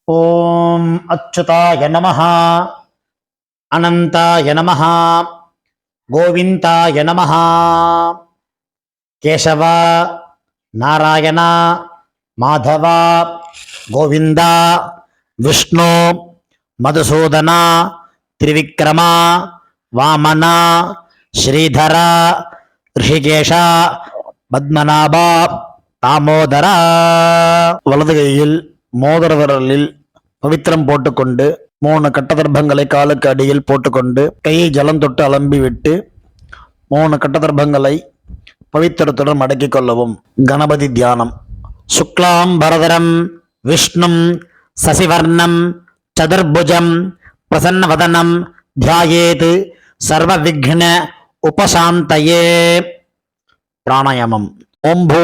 ஓம் அச்சுதாய நமஹ, அனந்தாய நமஹ, கோவிந்தாய நமஹ. கேசவ, நாராயண, மாதவ, கோவிந்தா, விஷ்ணு, மதுசூதன, திரிவிக்ரம, வாமன, ஸ்ரீதர, ரிஷிகேஷ, பத்மநாப, தாமோதர. வலது கையில் மோதிர விரலில் பவித்திரம் போட்டுக்கொண்டு 3 கட்டதர்பங்களை காலுக்கு அடியில் போட்டுக்கொண்டு கையை ஜலம் தொட்டு அலம்பி விட்டு 3 கட்டதர்பங்களை பவித்திரத்துடன் மடக்கிக் கொள்ளவும். கணபதி தியானம். சுக்லாம் பரதரம் விஷ்ணும் சசிவர்ணம் சதுர்புஜம் பிரசன்னவதனம் தியாயேத் சர்வ விக்ன உபசாந்தயே. பிராணாயாமம். ஓம் பூ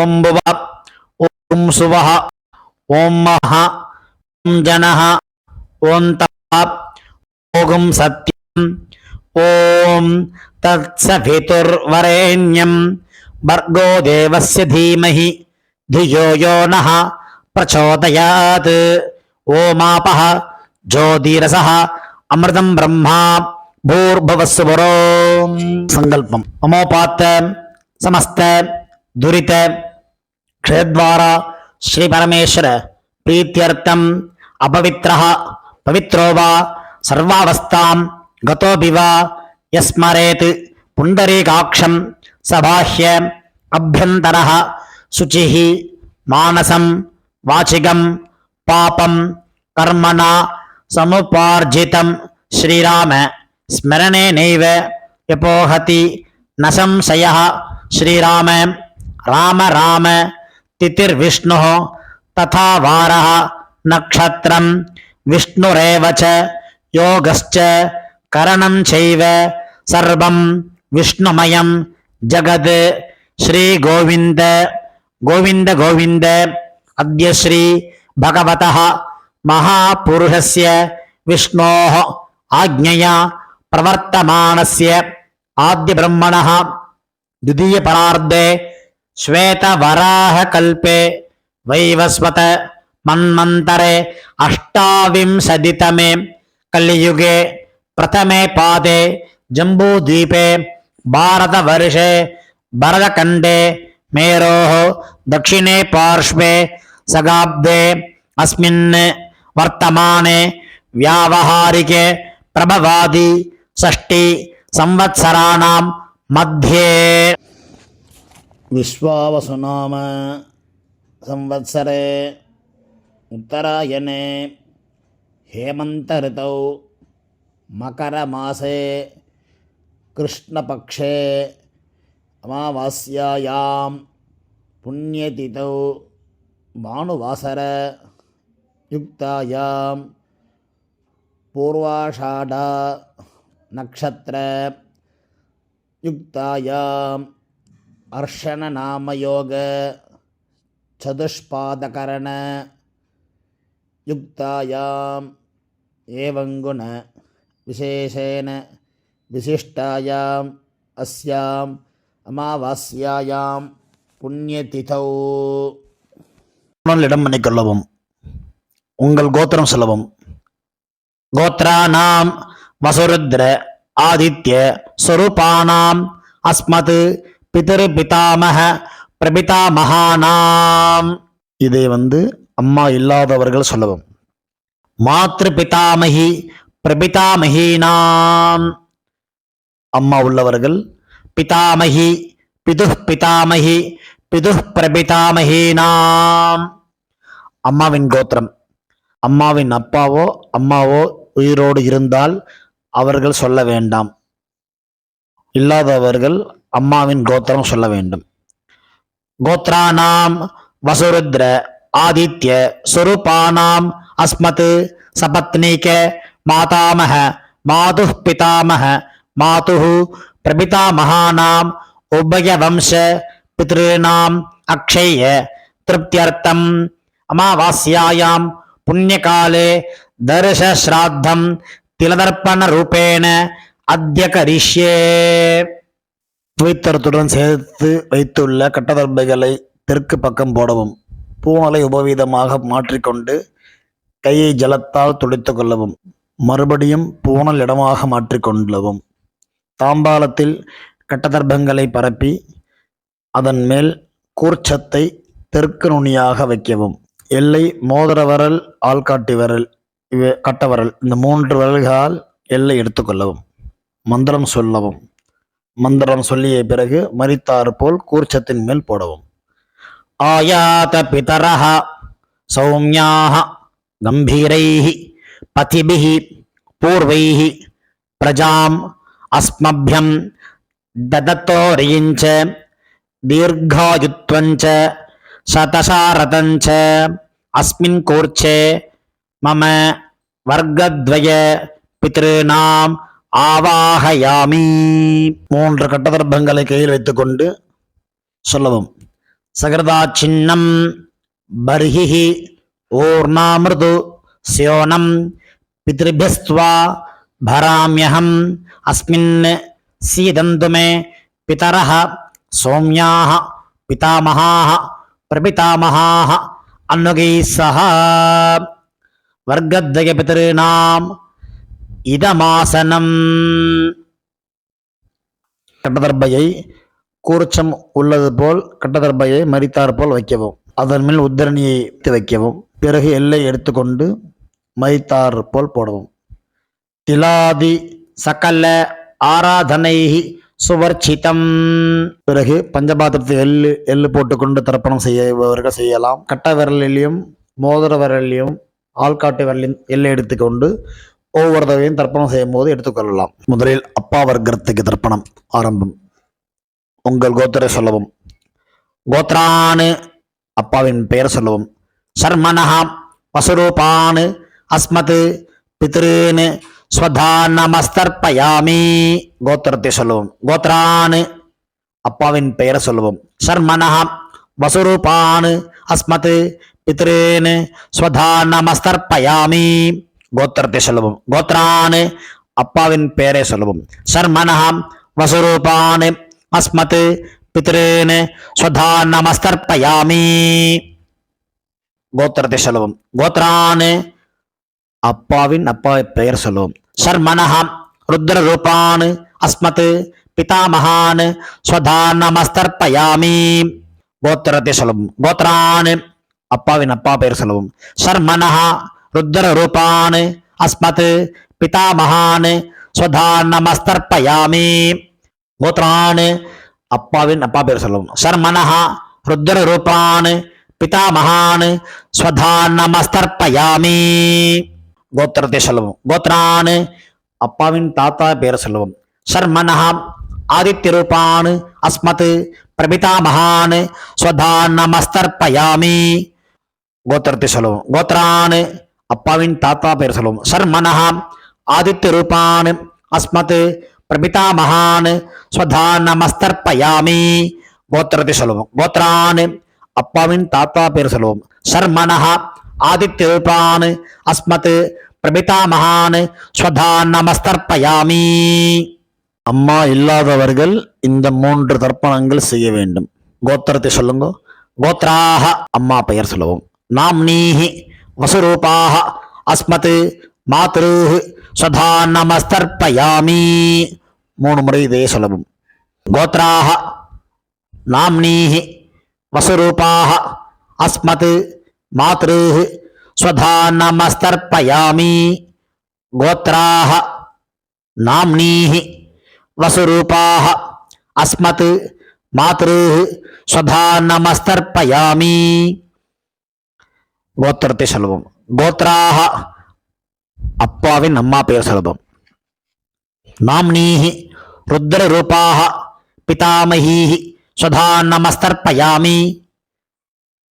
ஓம் புவ ஓம் சுவஹ ஓம் மஹ ஓம் ஜனஹ ஓம் தப ஓம் சத்யம் ஓம் தத்சவிதுர்வரேண்யம் பர்கோ தேவஸ்ய தீமஹி धियो यो नः प्रचोदयात्. ओमापः ज्योतिरसः अमृतं ब्रह्मा भूर्भुवस्सुवरो. संकल्पम. ममोपात्त समस्त दुरित क्षेत्रद्वारा श्री परमेश्वर प्रीत्यर्थम अपवित्रः पवित्रो वा सर्वावस्थां गतोऽपि वा यस्मरेत् पुण्डरीकाक्षं सबाह्य अभ्यन्तरः शुचिः मानसं वाचिकं पापं कर्मणा समुपार्जितं श्रीराम स्मरणेनैव यपोहति न संशयः. श्रीराम राम राम तिथिर्विष्णुः तथा वारः नक्षत्रं विष्णुरेव च योगश्च करणं चैव सर्वं विष्णुमयं जगत्. श्री गोविंद गोविंद गोविंद. अद्य श्री भगवतः महापुरुषस्य विष्णोः आज्ञया प्रवर्तमानस्य आद्य ब्रह्मणः द्वितीय परार्धे श्वेतवराहकल्पे वैवस्वत मन्वन्तरे अष्टाविंशतितमे कलियुगे प्रथमे पादे जम्बूद्वीपे भारतवर्षे भरतखण्डे मेरोः दक्षिणे पार्श्वे सगाब्दे अस्मिन् वर्तमाने व्यावहारिके प्रभवादि षष्टि संवत्सराणां मध्ये विश्वावसुनाम संवत्सरे उत्तरायणे हेमन्त ऋतौ मकरमासे कृष्णपक्षे अमावास्यायां पुण्यतिथौ भानुवासर युक्तायां पूर्वाषाढ नक्षत्र युक्तायां अर्षण नामयोग चतुष्पादकरण युक्तायां एवं गुण विशेषेण विशिष्टायां अस्यां அமாவாஸ்யாயாம் புண்ணியதிதௌ. இடம் பண்ணிக்கொள்ளவும். உங்கள் கோத்திரம் சொல்லவும். கோத்ரானாம் வசுருத்ர ஆதித்ய ஸ்வரூபானாம் அஸ்மத் பிதர் பிதாமக பிரபிதாமகானாம். இதை அம்மா இல்லாதவர்கள் சொல்லவும். மாத்ரு பிதாமகி பிரபிதாமகீனாம். அம்மா உள்ளவர்கள் பிதாமகி பிதுஹ் பிதாமகி பிதுஹ் பிரபிதாமகீனாம். அம்மாவின் கோத்திரம். அம்மாவின் அப்பாவோ அம்மாவோ உயிரோடு இருந்தால் அவர்கள் சொல்ல வேண்டாம். இல்லாதவர்கள் அம்மாவின் கோத்திரம் சொல்ல வேண்டும். கோத்ரானாம் வசுருத்ர ஆதித்ய ஸ்வரூபானாம் அஸ்மத் சபத்னீக மாதாமக மாதுஹ் பிதாமக மாதுஹு பிரபிதாமகானாம் உபயவம்ச பித்ருணாம் அக்ஷய திருப்தியர்த்தம் அமாவாஸ்யாயாம் புண்ணியகாலே தர்ஷஸ்ராத்தம் திலதர்ப்பண ரூபேண அத்ய கரிஷ்யே. பவித்திரத்துடன் சேர்த்து வைத்துள்ள கட்டதர்பைகளை தெற்கு பக்கம் போடவும். பூனலை உபவீதமாக மாற்றிக்கொண்டு கையை ஜலத்தால் துடைத்து கொள்ளவும். மறுபடியும் பூணல் இடமாக மாற்றிக்கொள்ளவும். தாம்பாளத்தில் கட்டதர்பங்களை பரப்பி அதன் மேல் கூர்ச்சத்தை தெற்கு நுனியாக வைக்கவும். எல்லை மோதிர விரல், ஆள்காட்டி விரல், கட்டவரல், இந்த 3 விரல்களால் எல்லை எடுத்துக்கொள்ளவும். மந்திரம் சொல்லவும். மந்திரம் சொல்லிய பிறகு மரித்தாறு போல் கூர்ச்சத்தின் மேல் போடவும். ஆயாத பிதரஹ சௌம்யாஹ கம்பீரைஹி பதிபிஹி பூர்வைஹி பிரஜாம் அஸ்மப்யம் ததத்தோரியிஞ்ச தீர்காயுத்வஞ்ச சதசாரதஞ்ச அஸ்மின் கூர்ச்சே மம வர்க்கத்வய பித்ருநாம் ஆவாஹயாமி. 3 கட்டதர்பங்களை கையில் வைத்துக்கொண்டு சொல்லவும். சகர்தா சின்னம் பர்ஹிஹி ஓர்ணாமிருது ஸ்யோனம் பித்ருபியஸ்த்வா பராம்யஹம் அஸ்மின் சீதந்து மே பிதரஹ சௌம்யாஹ பிதாமஹாஹ பிரபிதாமஹாஹ அன்னுகைः சஹ வர்க்கத்வய பித்ருநாம் இதமாசனம். கட்டதர்பையை கூர்ச்சம் உள்ளது போல் கட்டதர்பையை மரித்தார் போல் வைக்கவும். அதன் மேல் உத்தரணியை வைக்கவும். பிறகு எல்லை எடுத்துக்கொண்டு மரித்தார் போல் போடவும். திலாதி சகல ஆராதனை சுவர்ச்சிதம். பிறகு பஞ்சபாத்திரத்தில் எள்ளு போட்டுக்கொண்டு தர்ப்பணம் செய்யவர்கள் செய்யலாம். கட்ட விரலிலையும் மோதிர விரலிலையும் ஆள்காட்டு விரலையும் எல்லை எடுத்துக்கொண்டு ஒவ்வொரு தடவையும் தர்ப்பணம் செய்யும் போது எடுத்துக்கொள்ளலாம். முதலில் அப்பா வர்க்கத்துக்கு தர்ப்பணம் ஆரம்பம். உங்கள் கோத்திரை சொல்லவும். கோத்ரானு அப்பாவின் பெயர் சொல்லவும். சர்மனஹா வசுரூபானு அஸ்மத் பித்ருன்னு ஸ்வதானமஸ்தர்ப்பயாமி. கோத்திரத்தை சொல்லவும். கோத்ரானு அப்பாவின் பெயர் சொல்லவும். சர்மனஹா வசுரூபானு அஸ்மத் பித்ருன்னு ஸ்வதானமஸ்தர்ப்பயாமி. கோத்திரத்தை சொல்லவும். கோத்ரானு அப்பாவின் பெயரை சொல்லவும். சர்மனஹா வசுரூபானு அஸ்மத் பித்ருன்னு ஸ்வதானமஸ்தர்ப்பயாமி. கோத்திரத்தை சொல்லவும். கோத்ரானு அப்பாவின் அப்பா பெயர் சொல்லவும். சர்மனஹா ருத்ர ரூபான் அஸ்மத் பிதாமகான் ஸ்வதானமஸ்தர்ப்பயாமி. கோத்திரத்தை சொல்லவும். கோத்ரான் அப்பாவின் அப்பா பெயர் சொல்லவும். சர்மனஹா ருத்ர ரூபான் அஸ்மத் பிதாமகான் ஸ்வதானமஸ்தர்ப்பயாமி. கோத்ரான் அப்பாவின் அப்பா பெயர் சொல்லவும். சர்மனஹா ருத்ர ரூபான் பிதாமகான் ஸ்வதானமஸ்தர்ப்பயாமி. கோத்திரத்தை சொல்லவும். கோத்ரான் அப்பாவின் தாத்தா பெயர் சொல்லவும். சர்மனஹா ஆதித்ய ரூபான் அஸ்மத் பிரபிதாமகான் ஸ்வதானமஸ்தர்ப்பயாமி. கோத்திரத்தை சொல்லவும். கோத்ரான் அப்பாவின் தாத்தா பெயர் சொல்லவும். சர்மனஹா ஆதித்ய ரூபான் அஸ்மத் பிரபிதாமகான் ஸ்வதானமஸ்தர்ப்பயாமி. கோத்திரத்தை சொல்லவும். கோத்ரான் அப்பாவின் தாத்தா பெயர் சொல்லவும். சர்மனஹா ஆதித்ய ரூபான் அஸ்மத் பிரபிதாமகான் ஸ்வதானமஸ்தர்ப்பயாமி. அம்மா இல்லாதவர்கள் இந்த 3 தர்ப்பணங்கள் செய்ய வேண்டும். கோத்திரத்தை சொல்லுங்க. கோத்ராஹ அம்மா பெயர் சொல்லவும். நாம்னீஹி வசுரூபாஹ அஸ்மத் மாத்ருஹ் ஸ்வதானமஸ்தர்ப்பயாமி. 3 முறை இதே சொல்லவும். கோத்ராஹ நாம்னீஹி வசுரூபாஹ அஸ்மத் மாத்ருஹ் ஸ்வதானமஸ்தர்ப்பயாமி. கோத்ராஹ நாம்னீஹி வசுரூபாஹ அஸ்மத் மாத்ருஹ் ஸ்வதானமஸ்தர்ப்பயாமி. கோத்திரத்தை சொல்லுவோம். கோத்ராஹ அப்பாவின் அம்மா பெயர் சொல்லுவோம். நாம்னீஹி ருத்ர ரூபாஹ பிதாமஹீஹி ஸ்வதானமஸ்தர்ப்பயாமி.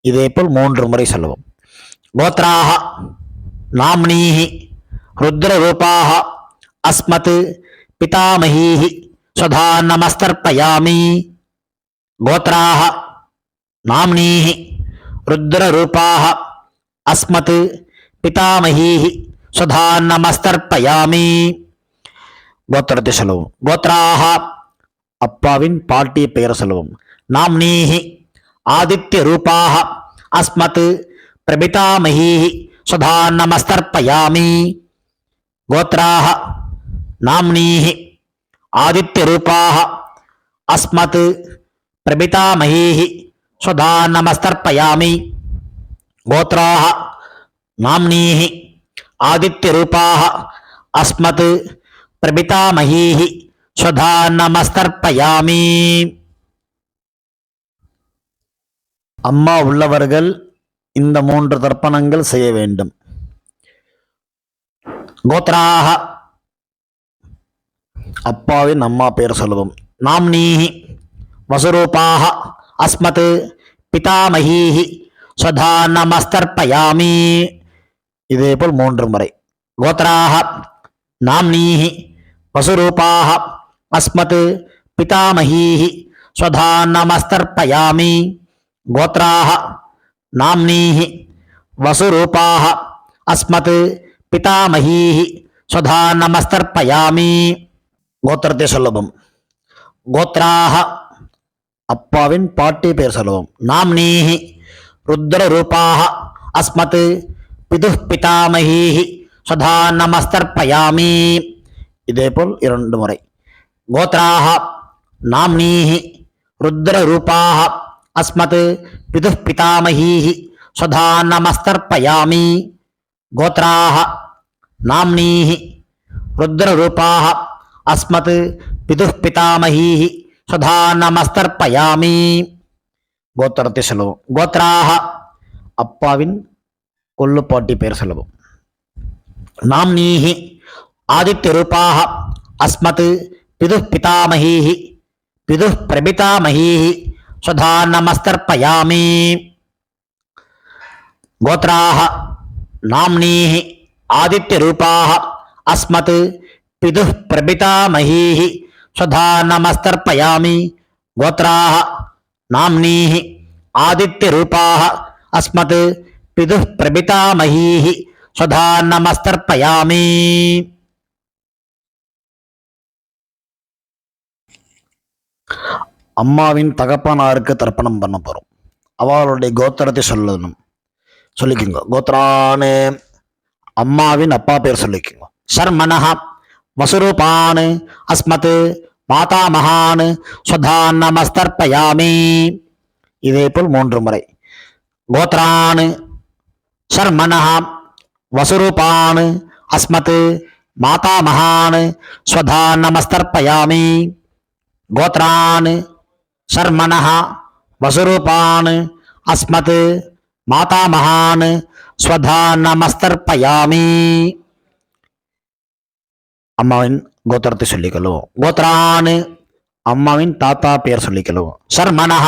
இதேபோல் 3 முறை சொல்லுவோம். கோத்ராஹ நாம்னீஹி ருத்ர ரூபாஹ அஸ்மத் பிதாமஹீஹி ஸ்வதானமஸ்தர்ப்பயாமி. கோத்ராஹ நாம்னீஹி ருத்ர ரூபாஹ அஸ்மத் பிதாமஹீஹி ஸ்வதானமஸ்தர்ப்பயாமி. கோத்திரத்தை சொல்லுவோம். கோத்ராஹ அப்பாவின் பாட்டிய பெயர் சொல்லுவோம். நாம்னீஹி ஆதித்ய ரூபாஹ அஸ்மத் பிரபிதாமஹீஹி स्वधा नमस्तर्पयामि गोत्राः नाम्नीः आदित्यरूपाः अस्मत् प्रपितामहीः स्वधा नमस्तर्पयामि गोत्राः नाम्नीः आदित्यरूपाः अस्मत् प्रपितामहीः स्वधा नमस्तर्पयामि அம்மா உள்ளவர்கள் இந்த 3 தர்ப்பணங்கள் செய்ய வேண்டும். கோத்ராக அப்பாவின் அம்மா பெயர் சொல்லுவோம். நாம்னீஹி வசுரூபாக அஸ்மத் பிதாமஹீஹி ஸ்வதா நமஸ்தர்ப்பயாமி. இதேபோல் 3 முறை. கோத்ராக நாம்னீஹி வசுரூபாக அஸ்மத் பிதாமஹீஹி ஸ்வதா நமஸ்தர்ப்பயாமி गोत्राः नाम्नीः वसुरूपाः अस्मत् पितामहीः स्वधा नमस्तर्पयामि. கோத்திரத்தை சொல்லுவோம். கோத்ராः அப்பாவின் பாட்டி பெயர் சொல்லுவோம். நாம்னீஹி ருத்ரரூபாः அஸ்மத் பிதுः பிதாமஹீஹி स्वधा नमस्तर्पयामि. இதேபோல் 2 முறை. கோத்ராः நாம்னீஹி ருத்ரரூபாः अस्मत् पितुः पितामहीः स्वधा नमस्तर्पयामि. गोत्राः नाम्नीः रुद्ररूपाः अस्मत् पितुः पितामहीः स्वधा नमस्तर्पयामि. गोत्रத்தை சொல்லுவோம். கோத்ராः அப்பாவின் கொள்ளுப்பாட்டி பெயர் சொல்லுவோம். नाम्नीः आदित्यरूपाः अस्मत् पितुः पितामहीः पितुः प्रपितामहीः स्वधा नमस्तर्पयामि. गोत्राः नाम्नीः आदित्यरूपाः अस्मत् पितुः प्रपितामहीः स्वधा नमस्तर्पयामि. गोत्राः नाम्नीः आदित्यरूपाः अस्मत् पितुः प्रपितामहीः स्वधा नमस्तर्पयामि. அம்மாவின் தகப்பனாருக்கு தர்ப்பணம் பண்ண போகிறோம். அவளுடைய கோத்திரத்தை சொல்லிக்குங்க. கோத்ரானு அம்மாவின் அப்பா பேர் சொல்லிக்குங்க. சர்மனஹ வசுரூபான் அஸ்மத் மாதாமகான் ஸ்வதா நமஸ்தர்ப்பயாமி. இதேபோல் 3 முறை. கோத்ரான் சர்மனஹ வசுரூபான் அஸ்மத் மாதாமகான் ஸ்வதா நமஸ்தர்ப்பயாமி. கோத்ரான் शर्मणः वसुरूपान् अस्मत् मातामहान् स्वधा नमस्तर्पयामि. அம்மாவின் கோத்திரத்தை சொல்லிக்கொள்ளுவோம். கோத்ரான் அம்மாவின் தாத்தா பெயர் சொல்லிக்கொள்ளுவோம். शर्मणः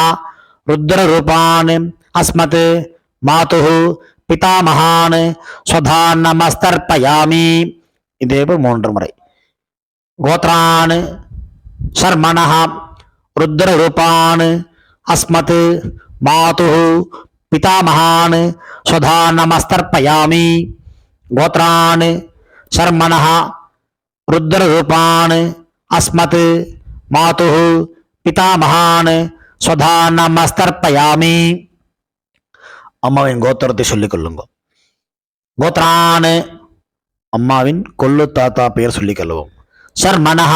रुद्ररूपान् अस्मत् मातुः पितामहान् स्वधा नमस्तर्पयामि. இதேபோல் 3 முறை. கோத்ரான் शर्मणः रुद्ररूपान् अस्मत् मातुः पितामहान् स्वधा नमस्तर्पयामि. गोत्रान् शर्मणः रुद्ररूपान् अस्मत् मातुः पितामहान् स्वधा नमस्तर्पयामि. அம்மாவின் கோத்திரத்தை சொல்லிக் கொள்ளுங்க. கோத்ரான் அம்மாவின் கொள்ளு தாத்தா பெயர் சொல்லிக் கொள்வோம். शर्मणः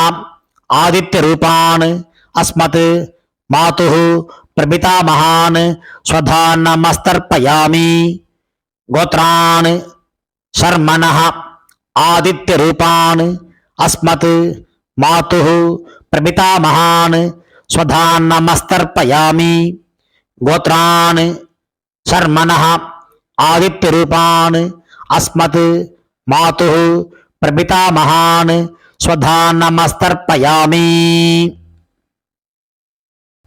आदित्यरूपान् अस्मत् मातुः प्रपितामहान् स्वधा नमस्तर्पयामि. गोत्रान् शर्मणः आदित्यरूपान् अस्मत् मातुः प्रपितामहान् स्वधा नमस्तर्पयामि. गोत्रान् शर्मणः आदित्यरूपान् अस्मत् मातुः प्रपितामहान् स्वधा नमस्तर्पयामि.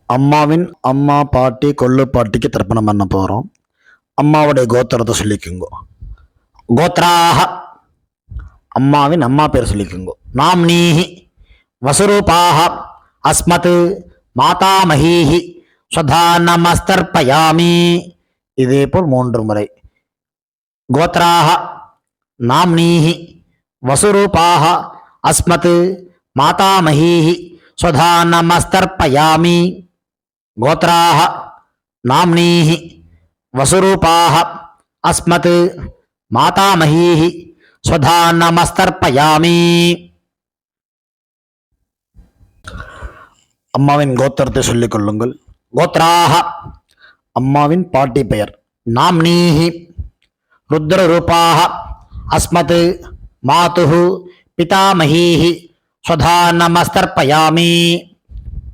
அம்மாவின் அம்மா பாட்டி கொள்ளு பாட்டிக்கு தர்ப்பணம் பண்ண போகிறோம். அம்மாவுடைய கோத்திரத்தை சொல்லிக்குங்க. கோத்ராக அம்மாவின் அம்மா பேர் சொல்லிக்குங்க. நாம்னீஹி வசுரூபாக அஸ்மத் மாதாமஹீஹி ஸ்வதா நமஸ்தர்ப்பயாமி. இதேபோல் 3 முறை. கோத்ராக நாம்னீஹி வசுரூபாக அஸ்மத் மாதாமஹீஹி ஸ்வதா நமஸ்தர்ப்பயாமி. गोत्राः नाम्नीः वसुरूपाः अस्मत् மாதாமஹீः ஸ்வதா நமஸ்தர்ப்பயாமி. அம்மாவின் கோத்திரத்தை சொல்லிக் கொள்ளுங்கள். கோத்ராஹ அம்மாவின் பாட்டி பெயர். நாம்னீஹி ருத்ரரூபாஹ அஸ்மத் மாதுஹு பிதாமஹீஹி ஸ்வதா நமஸ்தர்ப்பயாமி.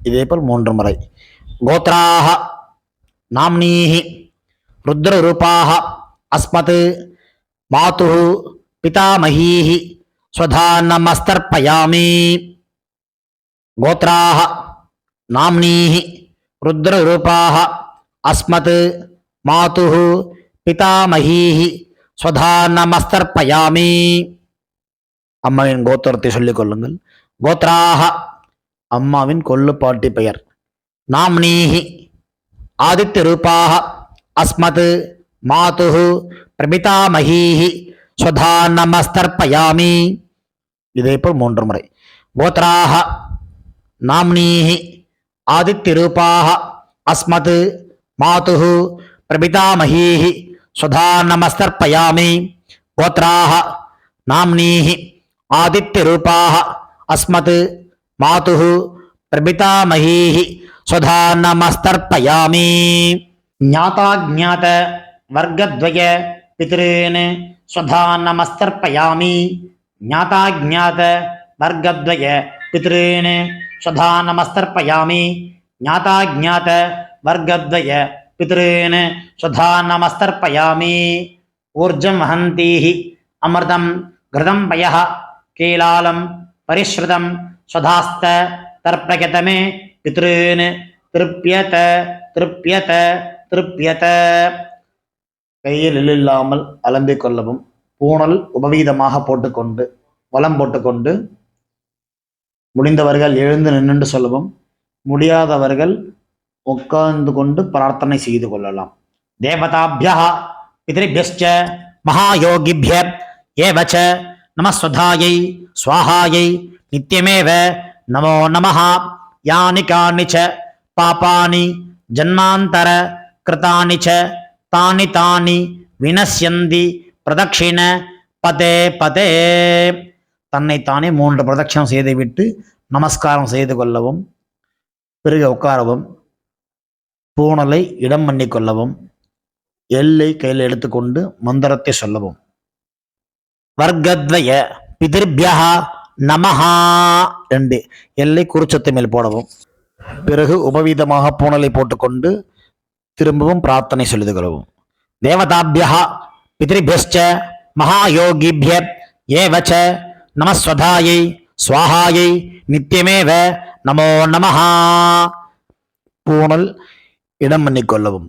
இதேபோல் 3 முறை. கோத்ராஹ நாம்னீஹி ருத்ரரூபாஹ அஸ்மத் மாதுஹு பிதாமஹீஹி ஸ்வதா நமஸ்தர்ப்பயாமி. கோத்ராஹ நாம்னீஹி ருத்ரரூபாஹ அஸ்மத் மாதுஹு பிதாமஹீஹி ஸ்வதா நமஸ்தர்ப்பயாமி. அம்மாவின் கோத்திரத்தை சொல்லிக் கொள்ளுங்கள். கோத்ராஹ அம்மாவின் கொள்ளுப்பாட்டி பெயர். நாம்னீஹி ஆதித்யரூபாஹ அஸ்மத் மாதுஹு பிரபிதாமஹீஹி ஸ்வதா நமஸ்தர்ப்பயாமி. இதேபோல் 3 முறை. கோத்ராஹ நாம்னீஹி ஆதித்யரூபாஹ அஸ்மத் மாதுஹு பிரபிதாமஹீஹி ஸ்வதா நமஸ்தர்ப்பயாமி. கோத்ராஹ நாம்னீஹி ஆதித்யரூபாஹ அஸ்மத் மாதுஹு பிரபிதாமஹீஹி ஸ்வதா நமஸ்தர்ப்பயாமி. ஞாதாஜ்ஞாத வர்க்கத்வய பித்ருன் ஸ்வதா நமஸ்தர்ப்பயாமி. ஞாதாஜ்ஞாத வர்க்கத்வய பித்ருன் ஸ்வதா நமஸ்தர்ப்பயாமி. ஞாதாஜ்ஞாத வர்க்கத்வய பித்ருன் ஸ்வதா நமஸ்தர்ப்பயாமி. ஊர்ஜம் வஹந்தீஹி அமிர்தம் கிருதம் பயः கீலாலம் பரிஸ்ருதம் ஸ்வதாஸ்த தர்ப்பயதமே பித்ருன் திருப்யத திருப்யத திருப்யத. கையில் இல்லாமல் அலம்பிக் கொள்ளவும். பூணல் உபவீதமாக போட்டுக்கொண்டு வலம் போட்டுக்கொண்டு முடிந்தவர்கள் எழுந்து நின்று சொல்லவும். முடியாதவர்கள் உட்கார்ந்து கொண்டு பிரார்த்தனை செய்து கொள்ளலாம். தேவதாபியः பித்ருபியஸ்ச மகாயோகிபிய ஏவச்ச நமஸ்வதாயை ஸ்வாஹாயை நித்யமேவ நமோ நமः. யானி கானி ச பாபானி ஜன்மாந்தர கிருதானி ச தானி தானி வினஸ்யந்தி பிரதட்சிண பதே பதே. தன்னைத்தானே 3 பிரதட்சணம் செய்துவிட்டு நமஸ்காரம் செய்து கொள்ளவும். பிறகு உட்காரவும். பூணலை இடம் பண்ணி கொள்ளவும். எல்லை கையில் எடுத்துக்கொண்டு மந்திரத்தை சொல்லவும். வர்க்கத்வய பிதிர்பியः நமஹா 2 எல்லை குறிச்சத்து மேல் போடவும். பிறகு உபவீதமாக பூணலை போட்டுக்கொண்டு திரும்பவும் பிரார்த்தனை சொல்லிது கொள்ளவும். தேவதாபியः பித்ருபியஸ்ச மகாயோகிபிய ஏவச்ச நமஸ்வதாயை ஸ்வாஹாயை நித்யமேவ நமோ நமः. பூணல் இடம் பண்ணிக்கொள்ளவும்.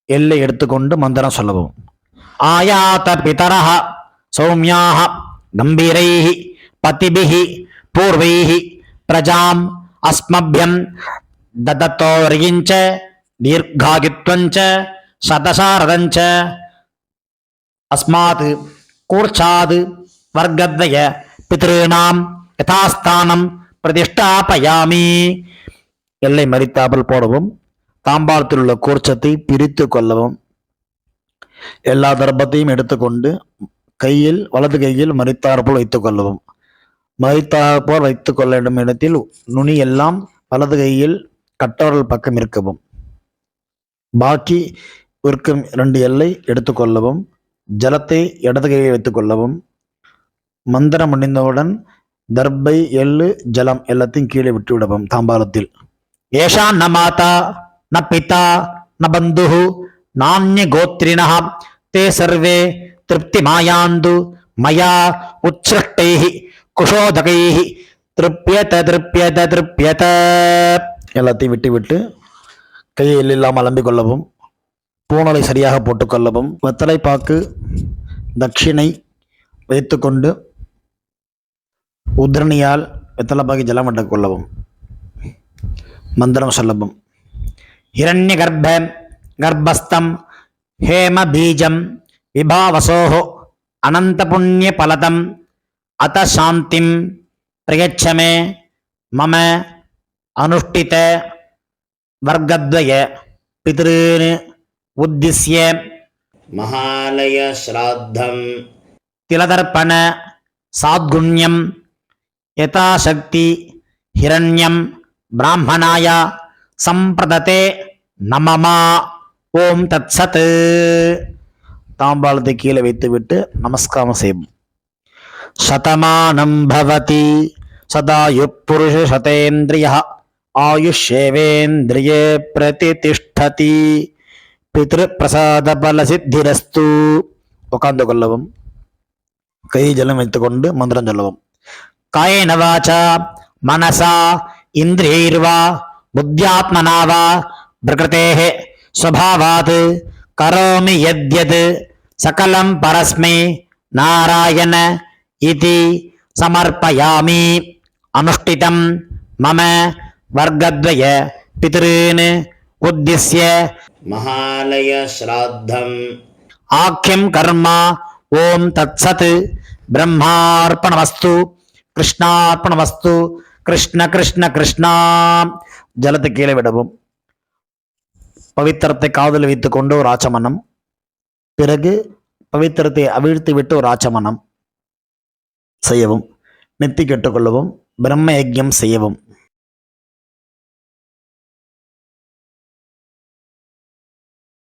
எல்லை எடுத்துக்கொண்டு மந்திரம் சொல்லவும். ஆயாத பிதரஹ சௌமியாஹ கம்பீரைஹி பதிபிஹி பூர்வைஹி பிரஜாம் அஸ்மப்யம் ததத்தோரியஞ்ச தீர்காயுத்வஞ்ச சதசாரதஞ்ச அஸ்மாத் கூர்ச்சாத் வர்க்கத்வய பித்ருணாம் யதாஸ்தானம் பிரதிஷ்டாபயாமி. எல்லை மறித்தாமல் போடவும். தாம்பாளத்தில் உள்ள கூர்ச்சத்தை பிரித்து கொள்ளவும். எல்லா தர்ப்பத்தையும் எடுத்துக்கொண்டு கையில் வலது கையில் மறித்தாற்போல் வைத்துக் கொள்ளவும். மறித்தாற்போல் வைத்துக் கொள்ள வேண்டும் இடத்தில் நுனி எல்லாம் வலது கையில் கட்டவரல் பக்கம் இருக்கவும். பாக்கி இருக்கும் 2 எல்லை எடுத்துக்கொள்ளவும். ஜலத்தை இடது கையில் வைத்துக் கொள்ளவும். மந்திரம் முடிந்தவுடன் தர்பை எள்ளு ஜலம் எல்லாத்தையும் கீழே விட்டு விடவும். தாம்பாளத்தில் ஏஷா ந மாதா ந பிதா ந பந்துஹு நான்ய கோத்ரிணः தே சர்வே திருப்தி மாயாந்து மயா உச்ச்ருஷ்டைஹி குஷோதகைஹி திருப்யத திருப்யத திருப்யத. எல்லாத்தையும் விட்டு விட்டு கையில் இல்லாமல் அலம்பிக் கொள்ளவும். பூணலை சரியாக போட்டுக்கொள்ளவும். வெத்தலை பாக்கு தட்சிணை வைத்துக்கொண்டு உத்ரணியால் வெத்தலை பாக்கி ஜலம் விட்டுக் கொள்ளவும். மந்திரம் சொல்லவும். ஹிரண்ய கர்ப்ப கர்ப்பஸ்தம் ஹேம பீஜம் விபாவசோஹோ அனந்த புண்ணிய பலதம் அத சாந்திம் பிரயச்சமே மம அனுஷ்டித வர்க்கத்வய பித்ருன் உத்திஸ்ய மகாலய ஸ்ராத்தம் திலதர்ப்பண சாத்குண்யம் யதாசக்தி ஹிரண்யம் பிராமணாய சம்பிரததே நமமா. ஓம் தத் சத். தாம்பாளத்தை கீழே வைத்துவிட்டு நமஸ்காரம் செய்வோம். சதமானம் பவதி சதாயு புருஷ சதேந்திரிய ஆயுஷேவேந்திரியே பிரதிதிஷ்டதி பித்ரு பிரசாத பல சித்திரஸ்து. உட்கார்ந்து கொள்ளவும். கை ஜலம் வைத்துக்கொண்டு மந்திரம் சொல்லவும். காயேன வாசா மனசா இந்திரியைர்வா புத்தியாத்மனா வா பிரகிருதேஹ ஸ்வபாவாத் கரோமி யத்யத் சகலம் பரஸ்மை நாராயண இதி சமர்ப்பயாமி. அனுஷ்டிதம் மம வர்க்கத்வய பித்ருன் உத்திஸ்ய மகாலய ஸ்ராத்தம் ஆக்யம் கர்மா. ஓம் தத் சத். பிரம்மார்ப்பணமஸ்து. கிருஷ்ணார்ப்பணமஸ்து. கிருஷ்ண கிருஷ்ண கிருஷ்ணா. ஜலத்தை கீழே விடவும். பவித்திரத்தை காதில் வைத்துக் கொண்டு ஒரு ஆச்சமனம். பிறகு பவித்திரத்தை அவிழ்த்து விட்டு ஒரு ஆச்சமனம் செய்யவும். நெத்தி கெட்டுக்கொள்ளவும். பிரம்ம யஜ்யம் செய்யவும்.